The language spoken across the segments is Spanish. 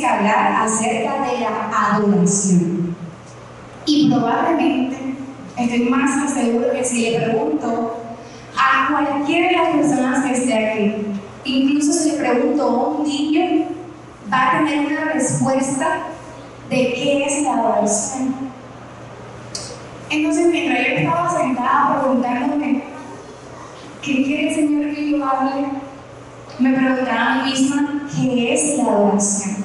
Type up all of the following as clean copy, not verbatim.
que hablar acerca de la adoración. Y probablemente, estoy más que seguro que si le pregunto a cualquiera de las personas que esté aquí, incluso si le pregunto a un niño, va a tener una respuesta de qué es la adoración. Entonces, mientras yo estaba sentada preguntándome ¿qué quiere el Señor que yo hable?, me preguntaba a mí misma ¿qué es la adoración?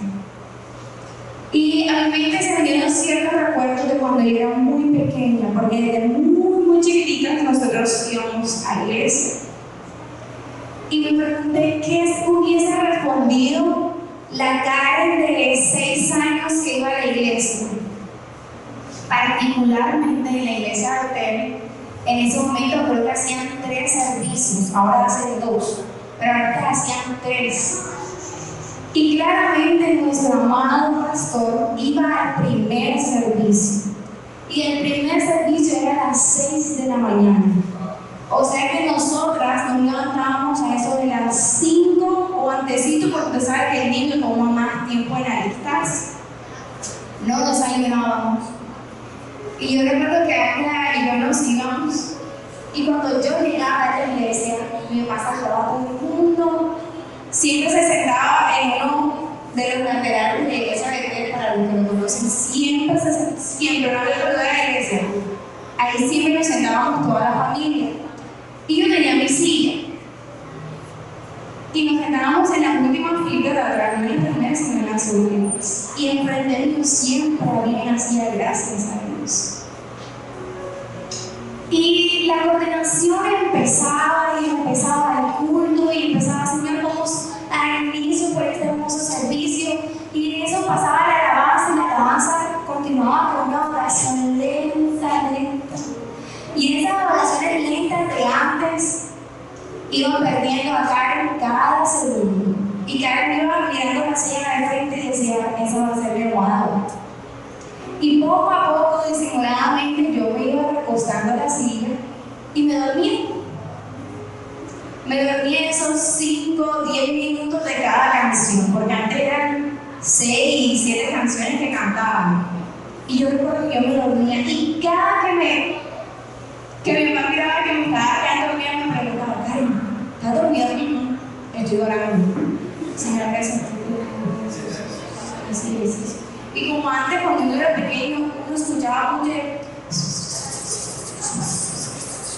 Y a mi mente se me dieron ciertos recuerdos de cuando yo era muy pequeña, porque desde muy chiquitita nosotros íbamos a la iglesia. Y me pregunté qué hubiese respondido la Karen de 6 años que iba a la iglesia. Particularmente en la iglesia de Hotel, en ese momento creo que hacían 3 servicios, ahora hacen 2, pero antes hacían 3. Y claramente nuestro amado pastor iba al primer servicio. Y el primer servicio era a las 6 de la mañana. O sea que nosotras nos levantábamos a eso de las 5 o antesito, porque usted sabe que el niño toma más tiempo en alistarse. No nos ayudábamos. Y yo recuerdo que Ángela y yo nos íbamos. Y cuando yo llegaba a la iglesia, mi papá saludaba a todo el mundo. Siempre se sentaba en uno de los laterales de la iglesia de para los que lo conocen. Siempre, no había lugar de la iglesia. Ahí siempre nos sentábamos toda la familia. Y yo tenía mi silla. Y nos sentábamos en las últimas filas de atrás, no en las primeras, sino en las últimas. Y enfrente de Dios siempre había una silla de gracias a Dios. Y la coordinación empezaba el culto y empezaba, Señor, vamos a dar inicio por este hermoso servicio. Y en eso pasaba la alabanza y la alabanza continuaba con una oración lenta. Y esas oraciones lentas de antes iban perdiendo a Karen cada segundo. Y Karen iba mirando la silla de frente y decía, esa va a ser mi almohada. Y poco a poco, disimuladamente, yo me iba recostando a la silla y me dormía. Me dormía esos 5 o 10 minutos de cada canción, porque antes eran 6 y 7 canciones que cantaban. Y yo recuerdo que yo me dormía y cada que mi mamá miraba que me estaba quedando dormida, me preguntaba, Karen, ¿estás dormida? Estoy orando. Señora, gracias. Así. Y como antes, cuando yo era pequeño, uno escuchaba mucho.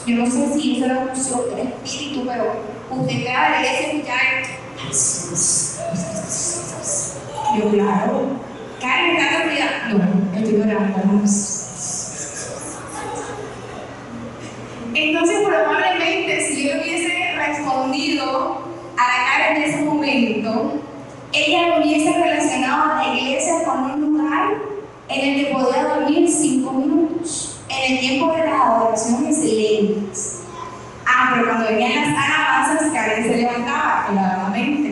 Yo no sé si eso era un show del espíritu, pero usted quedaba en la iglesia y escuchaba. Yo, claro. Karen, ¿estás dormida? No, estoy orando. Entonces, probablemente, si yo hubiese respondido a la Karen en ese momento, ella hubiese relacionado a la iglesia con un lugar en el que podía dormir 5 minutos, en el tiempo de las adoraciones lentas. Pero cuando venían las alabanzas, Karen se levantaba, claramente.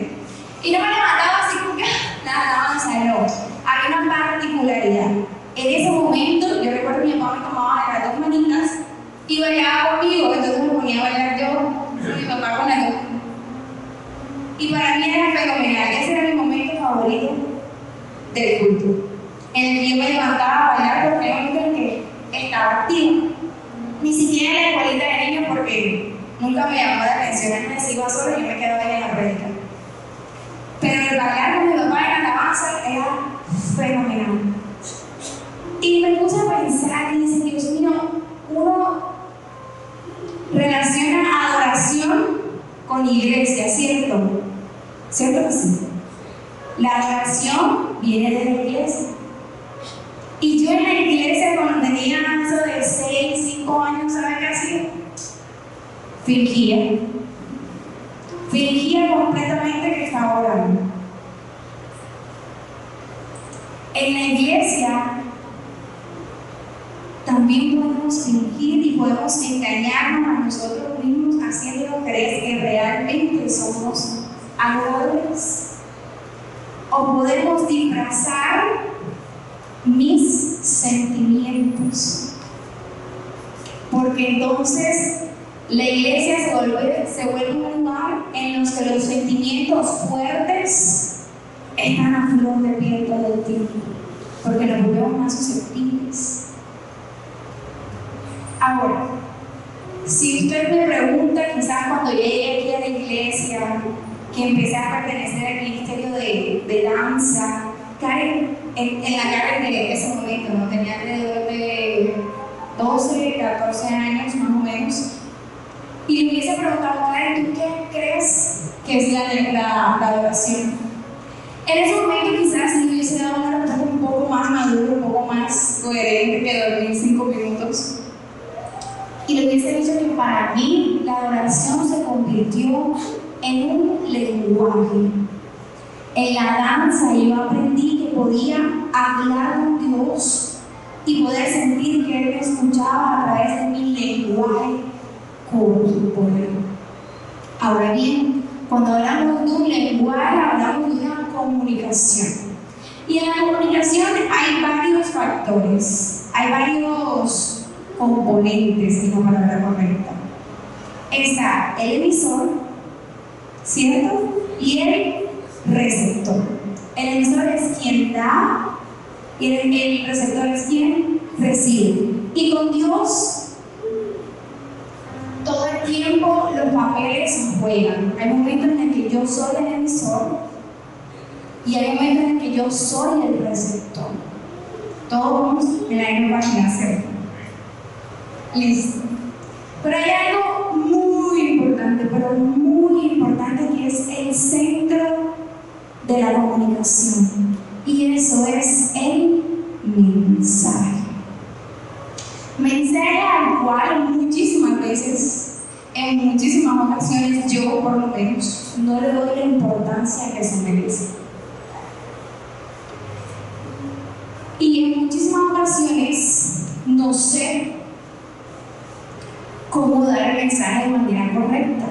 Y no me levantaba así como que nada, no. Había una particularidad. En ese momento, yo recuerdo que mi mamá me tomaba de las 2 manitas y bailaba conmigo, entonces me ponía a bailar yo, mi papá con las 2. Y para mí era fenomenal, ese era mi momento favorito del culto, en el que yo me levantaba a bailar, porque era un momento en el que estaba activa. Ni siquiera en la escuelita de niños, porque nunca me llamó la atención, él me sigo solo y yo me quedaba ahí en la prédica. Pero el bailar con mi papá en la alabanza era fenomenal. Y me puse a pensar y dije, Dios mío, uno relaciona adoración con iglesia, ¿cierto? ¿Cierto que sí? La adoración viene de la iglesia. Y yo en la iglesia, cuando tenía eso de 6, 5 años, ¿sabes qué hacía? Fingía completamente que estaba orando. En la iglesia también podemos fingir y podemos engañarnos a nosotros mismos haciéndonos creer que realmente somos adoradores. O podemos disfrazar mis sentimientos. Porque entonces la iglesia se vuelve un lugar en los que los sentimientos fuertes están a flor de piel todo el tiempo, porque nos volvemos más susceptibles. Ahora, si usted me pregunta, quizás cuando llegué aquí a la iglesia, que empecé a pertenecer al ministerio de danza, Karen, en la Karen de ese momento, ¿no? Tenía alrededor de 12, 14 años más o menos, y le hubiese preguntado, Karen, ¿tú qué crees que es la adoración? En ese momento quizás le hubiese dado una respuesta un poco más madura, un poco más coherente que dormir 5 minutos. Y le hubiese dicho que para mí la adoración se convirtió en un lenguaje. En la danza yo aprendí que podía hablar con Dios y poder sentir que Él me escuchaba a través de mi lenguaje corporal. Ahora bien, cuando hablamos de un lenguaje, hablamos de una comunicación. Y en la comunicación hay varios factores, hay varios componentes, es la palabra correcta. Está el emisor, ¿cierto? Y el receptor. El emisor es quien da y el receptor es quien recibe. Y con Dios, todo el tiempo los papeles juegan. Hay momentos en el que yo soy el emisor y hay momentos en el que yo soy el receptor. Todos en la misma página, ¿cierto? Listo. Pero hay algo muy importante, pero muy importante, que es el centro de la comunicación. Y eso es el mensaje. Mensaje al cual muchísimas veces, en muchísimas ocasiones, yo por lo menos no le doy la importancia que se merece. Y en muchísimas ocasiones no sé cómo dar el mensaje de manera correcta,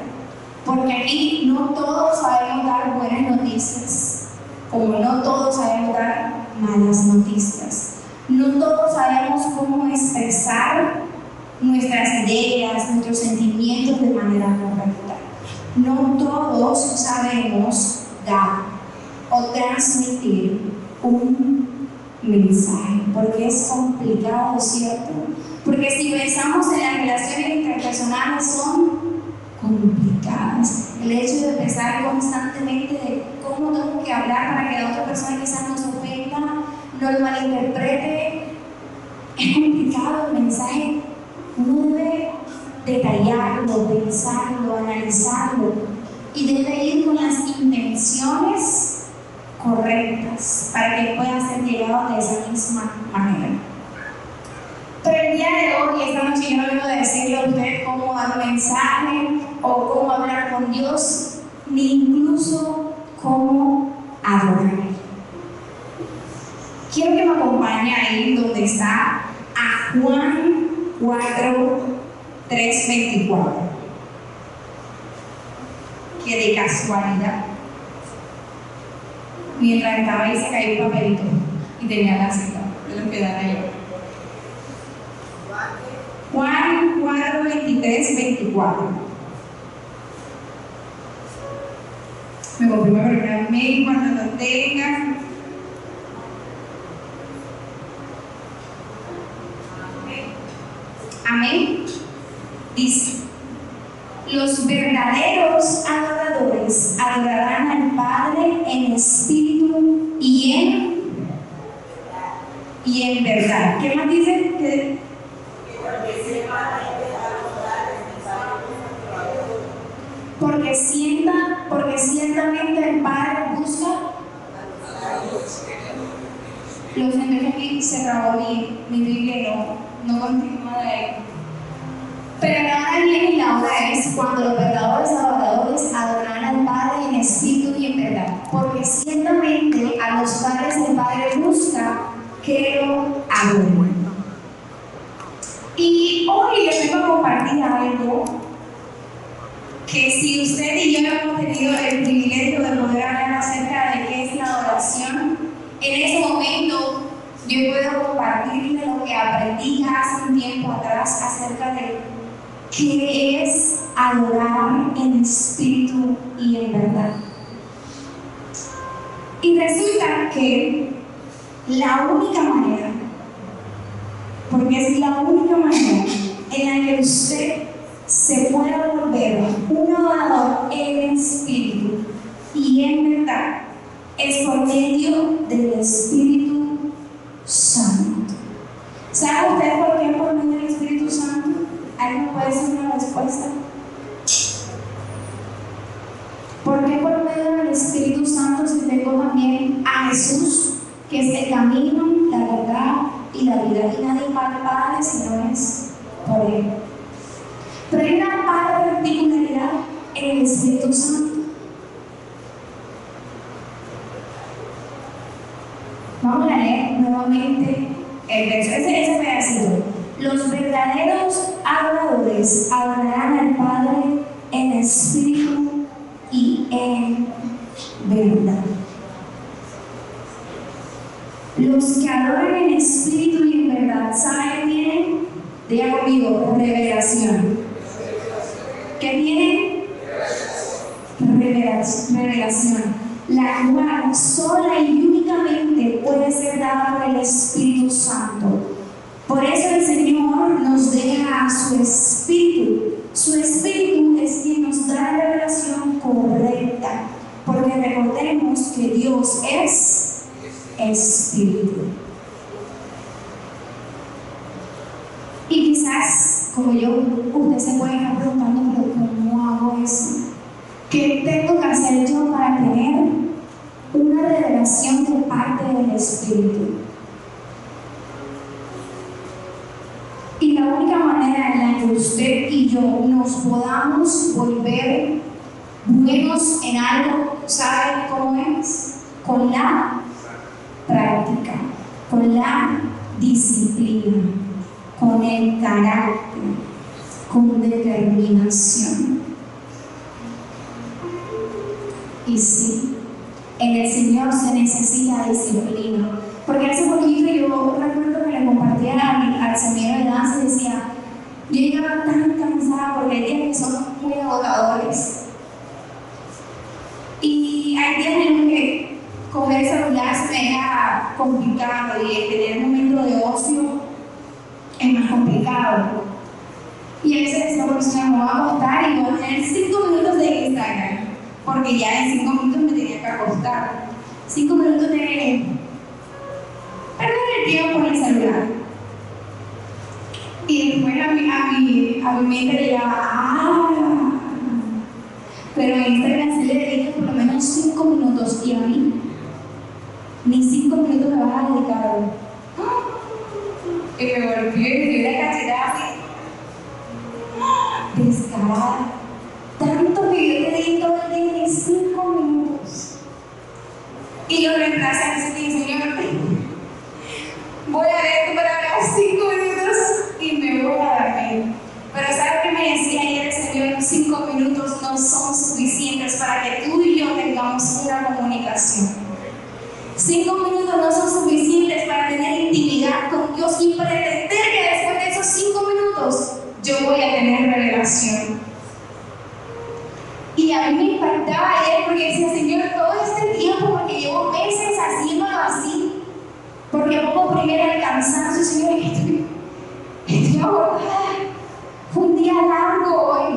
porque aquí no todos sabemos dar buenas noticias, como no todos sabemos dar malas noticias, no todos sabemos cómo expresar nuestras ideas, nuestros sentimientos de manera correcta, no todos sabemos dar o transmitir un mensaje, porque es complicado, ¿cierto? Porque si pensamos en las relaciones interpersonales, son complicadas. El hecho de pensar constantemente de cómo tengo que hablar para que la otra persona quizás no se ofenda, no lo malinterprete, es complicado el mensaje. Uno debe detallarlo, pensarlo, analizarlo y debe ir con las intenciones correctas para que pueda ser llegado de esa misma manera. Pero el día de hoy, esta noche, yo no vengo a decirle a usted cómo dar un mensaje o cómo hablar con Dios, ni incluso cómo adorar. Quiero que me acompañe ahí donde está a Juan 4, 3, 24. Que de casualidad, mientras estaba ahí se cayó un papelito y tenía la cita de lo que dan ahí. Juan 4, 23, 24. Me confirmo por el mail cuando lo tengan. Amén. Dice: los verdaderos adoradores adorarán al Padre en espíritu y en verdad. ¿Qué más dice? Porque ciertamente el Padre busca. Lo siento que aquí se grabó mi Biblia, no continúa de ahí. Pero la hora viene y la hora es cuando los verdaderos adoradores adorarán al Padre en espíritu y en verdad. Porque ciertamente a los padres el Padre busca que lo adoren. Y hoy les vengo a compartir algo que, si usted y yo hemos tenido el privilegio de poder hablar acerca de qué es la adoración, en ese momento yo puedo compartirle lo que aprendí hace un tiempo atrás acerca de qué es adorar en espíritu y en verdad. Y Y resulta que la única manera, porque es la única manera en la que usted se pueda volver un adorador en espíritu y en verdad, es por medio del Espíritu Santo. ¿Sabe usted por qué por medio del Espíritu Santo? ¿Alguien puede hacer una respuesta? ¿Por qué por medio del Espíritu Santo si tengo también a Jesús, que es el camino, la verdad y la vida? Y nadie va al Padre si no es por Él. Pero hay una particularidad en el Espíritu Santo. Vamos a leer nuevamente el verso, ese pedacito. Los verdaderos adoradores adorarán al Padre en espíritu y en verdad. Los que adoran en espíritu y en verdad, ¿saben qué tienen? Diga conmigo, revelación. ¿Qué tienen? Revelación. La cual sola y únicamente puede ser dada por el Espíritu Santo. Por eso el Señor nos deja a su Espíritu. Su Espíritu es quien nos da la revelación correcta, porque recordemos que Dios es Espíritu. Y quizás, como yo, usted se puede estar preguntando, pero ¿cómo hago eso? ¿Qué tengo que hacer yo para tener una revelación de parte del Espíritu? Y la única manera en la que usted y yo nos podamos volver buenos en algo, ¿saben cómo es? Con la práctica, con la disciplina, con el carácter, con determinación. Y sí, en el Señor se necesita disciplina. Porque hace poquito yo recuerdo que le compartía al seminario de danza y decía, yo llegaba tan cansada porque hay días que son muy agotadores. Y hay días en los que coger el celular se me era complicado y el tener un momento de ocio es más complicado. Y a veces decía, bueno, me voy a acostar y voy a tener 5 minutos de Instagram, porque ya en 5 minutos me tenía que acostar. 5 minutos de perder el tiempo en el celular. Y después a mi mente le llegaba, pero en Instagram sí le dedico por lo menos 5 minutos y a mí ni 5 minutos me vas a dedicar. Y me golpeé y me dio la cachetada así, descarada. Tanto que yo te di todo el día en 5 minutos. Y yo reemplacé a ese día, Señor, voy a leer tu palabra 5 minutos y me voy a dormir. Pero ¿sabes qué me decía ayer el Señor? 5 minutos no son suficientes para que tú y yo tengamos una comunicación. 5 minutos no son suficientes para tener intimidad con Dios y pretender que después de esos 5 minutos yo voy a tener revelación. Y a mí me impactaba ayer porque decía, Señor, todo este tiempo, porque llevo meses haciéndolo así, porque pongo primero el cansancio, Señor, estoy agotada. Fue un día largo hoy,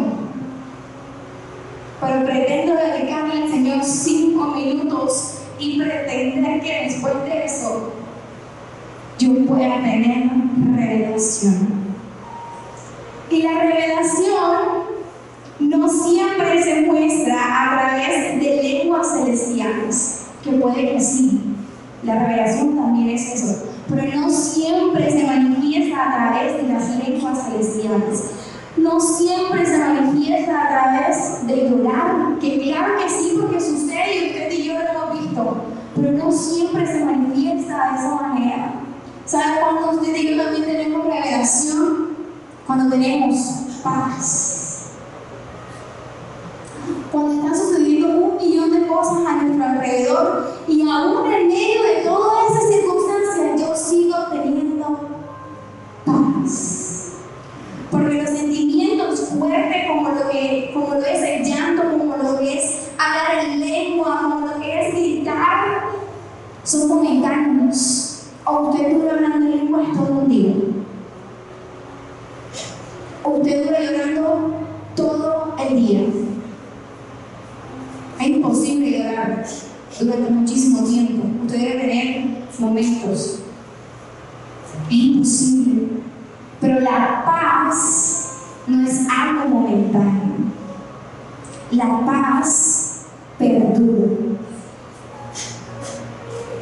pero pretendo dedicarle al Señor 5 minutos y pretender que después de eso yo pueda tener revelación. Y la revelación no siempre se muestra a través de lenguas celestiales, que puede que sí, la revelación también es eso, pero no siempre se manifiesta a través de las lenguas celestiales. No siempre se manifiesta a través de llorar, que claro que sí, porque sucede y usted y yo lo hemos visto, pero no siempre se manifiesta de esa manera. ¿Sabe cuándo usted y yo también tenemos revelación? Cuando tenemos paz. Cuando están sucediendo 1.000.000 de cosas a nuestro alrededor y aún en medio de todas esas circunstancias yo sigo teniendo paz. Porque los sentimientos fuertes como lo es el llanto, como lo que es hablar en lengua, como lo que es gritar, ¿O usted dura hablando en lenguas todo un día? ¿O usted dura llorando todo el día? Es imposible llorar durante muchísimo tiempo. Usted debe tener momentos. Es imposible. Pero la paz no es algo momentáneo. La paz perdura.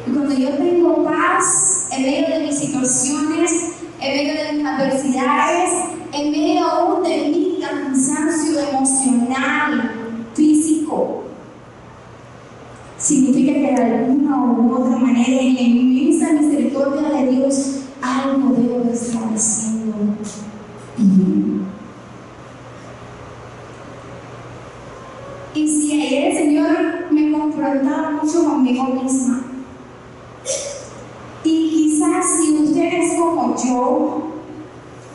Y cuando yo tengo paz en medio de mis situaciones, en medio de mis adversidades, en medio aún de mi cansancio emocional, físico, significa que de alguna u otra manera, en la inmensa misericordia de Dios, algo debo de estar haciendo bien. Y si ayer el Señor me confrontaba mucho conmigo misma, y quizás si usted es como yo,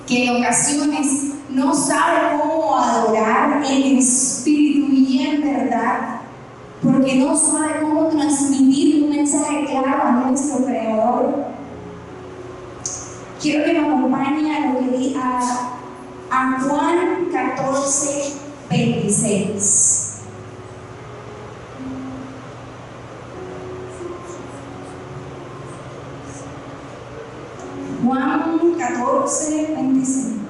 que en ocasiones no sabe cómo adorar en espíritu y en verdad, porque no sabe cómo transmitir un mensaje claro a nuestro Creador, quiero que me acompañe a lo que di a Juan 14, 26. Juan 14, 26.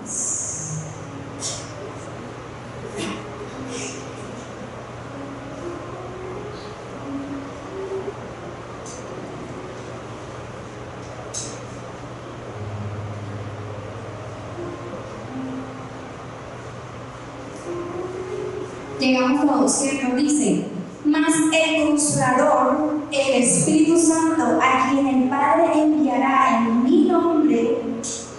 Llegamos a los ciertos, dice: mas el Consolador, el Espíritu Santo, a quien el Padre enviará en mi nombre,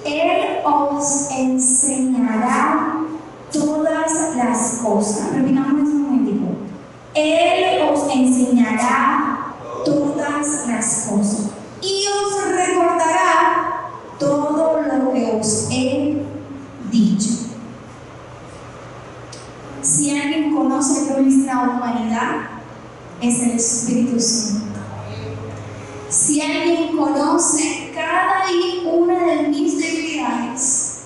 Él os enseñará todas las cosas. Repitamos un momentico. Él os enseñará todas las cosas y os recordará todo lo que os he dicho. Si alguien conoce nuestra humanidad, es el Espíritu Santo. Si alguien conoce cada y una de mis debilidades,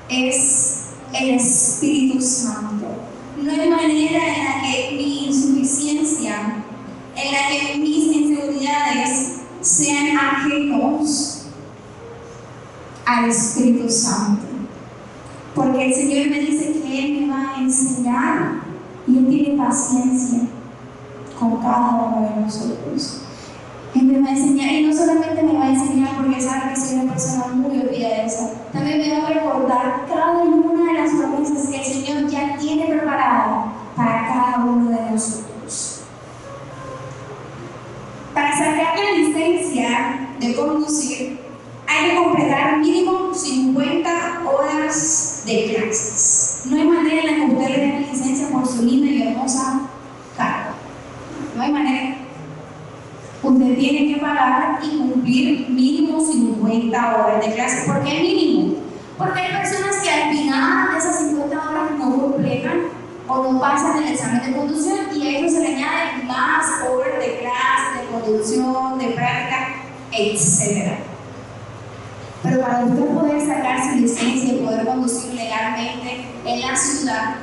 es el Espíritu Santo. No hay manera en la que mi insuficiencia, en la que mis inseguridades sean ajenos al Espíritu Santo. Porque el Señor me dice que Él me va a enseñar y Él tiene paciencia con cada uno de nosotros. Él me va a enseñar, y no solamente me va a enseñar porque sabe que soy una persona muy olvidadiza, también me va a recordar cada una de las promesas que el Señor ya tiene preparada para cada uno de nosotros. Para sacar la licencia de conducir, hay que completar mínimo 50 horas de clases. No hay manera en la que usted le dé la licencia por su linda y hermosa cara. No hay manera. Usted tiene que pagar y cumplir mínimo 50 horas de clase. ¿Por qué mínimo? Porque hay personas que al final de esas 50 horas no completan o no pasan el examen de conducción, y a eso se le añaden más horas de clase, de conducción, de práctica, etc. Pero para usted poder sacar su licencia y poder conducir legalmente en la ciudad,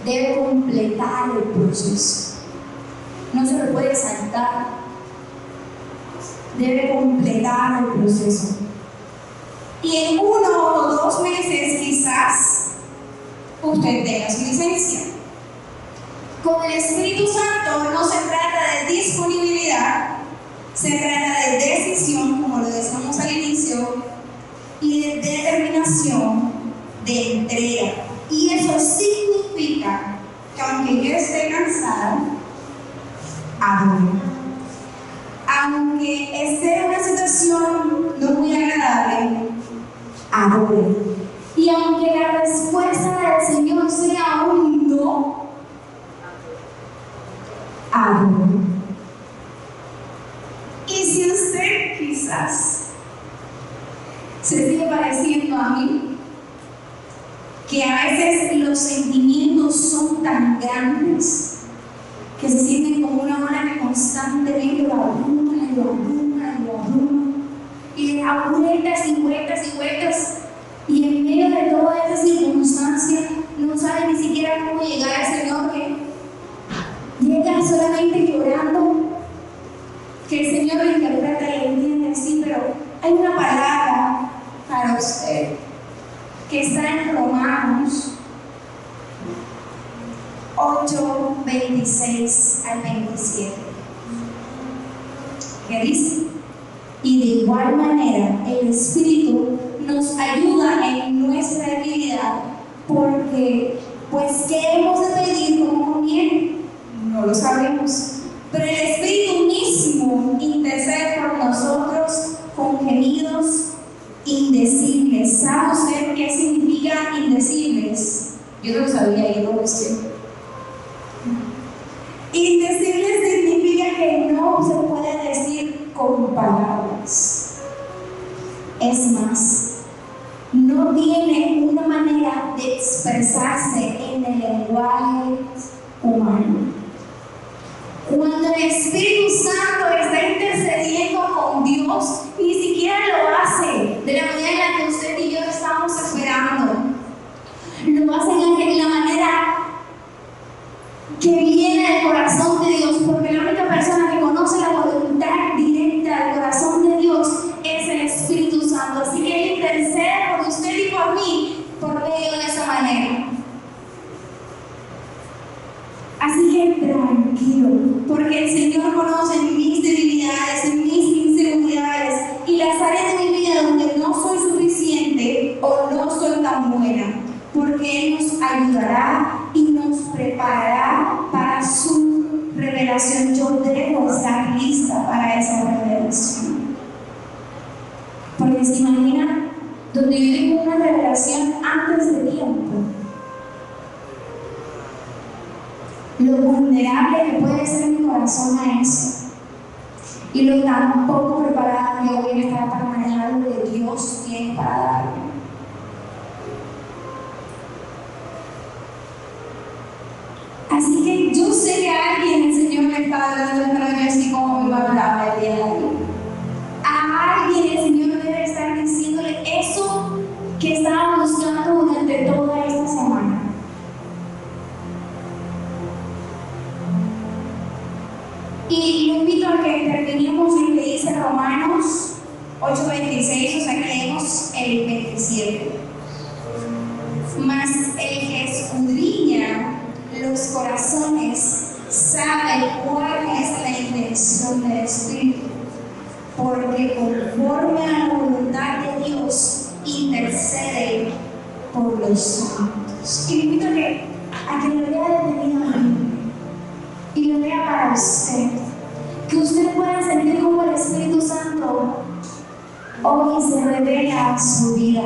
debe completar el proceso. No se lo puede saltar. Debe completar el proceso. Y en 1 o 2 meses quizás usted tenga su licencia. Con el Espíritu Santo no se trata de disponibilidad, se trata de decisión, como lo decíamos al inicio, y de determinación, de entrega. Y eso significa que aunque yo esté cansada, adoro. Aunque esté en una situación no muy agradable, adore. Y aunque la respuesta del Señor sea un no, adore. Y si usted quizás se sigue pareciendo a mí, que a veces los sentimientos son tan grandes que se sienten como una ola que constantemente lo abruma y lo abruma y lo abruma, y a vueltas y vueltas y vueltas, y en medio de toda esa circunstancia no sabe ni siquiera cómo llegar al Señor, que llega solamente llorando, que el Señor le interpreta y le entiende, sí, pero hay una palabra para usted que está en Romanos 8, 26 al 27, que dice: y de igual manera el Espíritu nos ayuda en nuestra debilidad, porque pues ¿qué hemos de pedir como conviene? No lo sabemos, pero el Espíritu mismo intercede por nosotros con gemidos indecibles. ¿Sabe usted qué significa indecibles? Yo no lo sabía, yo lo busqué. Indecible significa que no se puede decir con palabras. Es más, no tiene una manera de expresarse en el lenguaje humano. Cuando el Espíritu Santo está intercediendo con Dios, ni siquiera lo hace de la manera en la que usted y yo estamos esperando. Lo hace en la manera que viene del corazón de Dios, porque la única persona que conoce la voluntad directa del corazón de Dios es el Espíritu Santo. Así que Él intercede por usted y por mí por medio de esa manera. Así que tranquilo, porque el Señor conoce mis debilidades, mis inseguridades y las áreas de mi vida donde no soy suficiente o no soy tan buena, porque Él nos ayudará y nos preparará para su revelación. Yo debo estar lista para esa revelación. Porque se imagina donde yo tengo una revelación antes de tiempo, lo vulnerable que puede ser mi corazón a eso, y lo tan poco preparada que voy a estar para manejar lo que Dios tiene para darme. Así que yo sé que a alguien el Señor le está hablando esta noche, así como me va a hablar el día de hoy. A alguien el Señor debe estar diciéndole eso que estaba buscando durante toda esta semana. Y lo invito a que terminemos lo que dice Romanos 8:26, o sea que leemos el 27. Mas el que escudriña los corazones sabe cuál es la intención del Espíritu, porque conforme a la voluntad de Dios intercede por los santos. Y le invito a que lo lea detenidamente y lo lea para usted, que usted pueda sentir como el Espíritu Santo hoy se revela a su vida.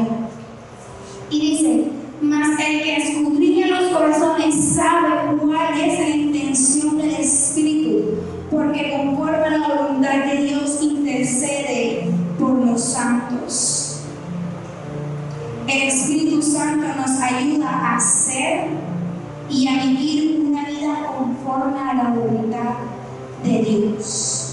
Y dice: mas el que escudriña los corazones sabe cuál es la intención del Espíritu, porque conforme a la voluntad de Dios intercede por los santos. El Espíritu Santo nos ayuda a hacer y a vivir una vida conforme a la voluntad de Dios.